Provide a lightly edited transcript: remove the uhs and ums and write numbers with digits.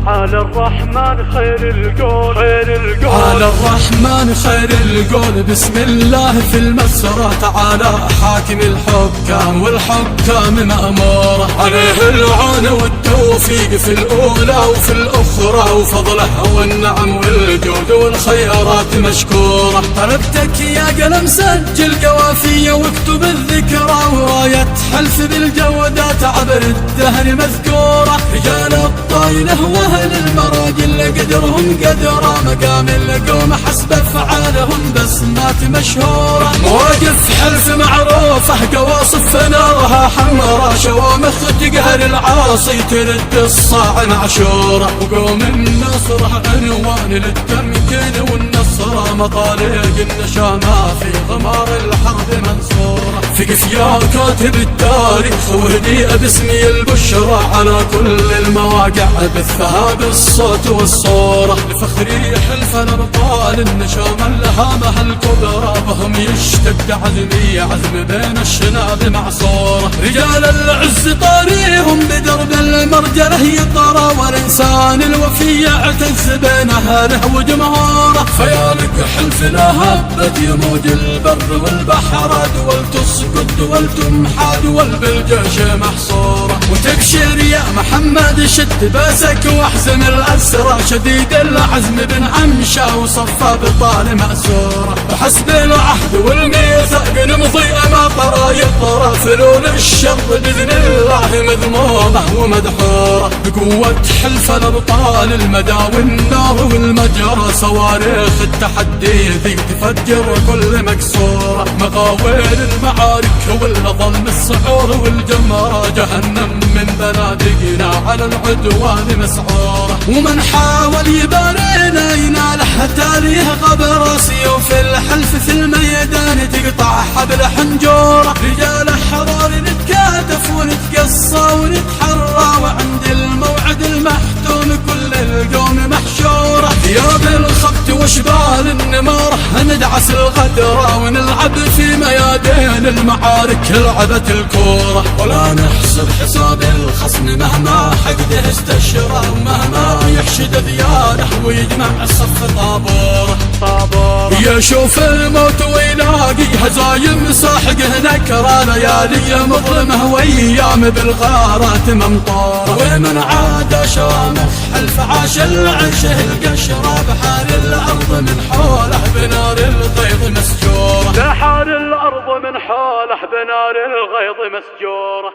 على الرحمن خير القول، على الرحمن خير القول. بسم الله في المسرى تعالى حاكم الحكام، والحكام مأمورة عليه العون والتوفيق في الأولى وفي الأخرى، وفضله والنعم والجود والخيرات مشكورة. طلبتك يا قلم سجل قوافي واكتب الذكرى، وراية حلف بالجودات عبر الدهر مذكورة. رجال الطايلة واهل المراجل قدرهم قدرة، مقام القوم حسب افعالهم بسمات مشهورة. مواقف حلف معروفة قواصف نارها حمرة، شوامخ تقهر العاصي ترد الصاع معشورة. وقوم النصر عنوان للتمكين والنصر، مطالق النشامة في غمار الحرب منصورة. فقف يا كاتب التاريخ وهدي باسمي البشرى، على كل المواقع بثها بالصوت والصورة. لفخري حلف الأبطال النشامة الهامة الكبرى، بهم يشتد عزمي عزم بين الشناب معصورة. رجال العز طاريهم بدرب المرجله يطرى، والإنسان الوفي يعتز بين أهله وجمهوره. فيا لك حلف لا هبت يموج البر والبحر، دول تسقط دول تمحى دول بالجيش محصورة. وتبشر يا محمد شد باسك واحزم الأسرى، شديد العزم بن عمشة وصفى بطال مأسورة. وحسب العهد والميثاق نمضي أما طرى يطرى، فلول الشر بإذن الله مذمومة ومدحورة. بقوة حلف الأبطال المدى والنار والمجرى، صواريخ التحدي ذي تفجر كل مكسورة. مغاويل المعارك والظلم السعور والجمرة، جهنم من بنادقنا على العدوان مسعورة. ومن حاول يبارينا يناله تاليه غبر، سيوف الحلف في الميدان تقطع حبل حنجورة. رجال حضار نتكاتف ونتقصى ونتحرى، وعند الموعد المحتوم كل القوم محشورة. ثياب الخبت وشبال النمار ندعس الغدرة، ونلعب في ميادين المعارك لعبة الكورة. ولا نحسب حساب الخصم مهما حقده استشرى، ومهما يحشد ذياله ويجمع الصف طابورة. يشوف الموت ويلاقي هزايم ساحقه نكرة، ليالي مظلمه وايام بالغارات ممطورة. ومن عاد شامخ حلف عاش العشه القشرة، بحار الارض من حوله بنار الغيظ مسجورة. بحار الأرض من حوله بنار الغيظ مسجورة.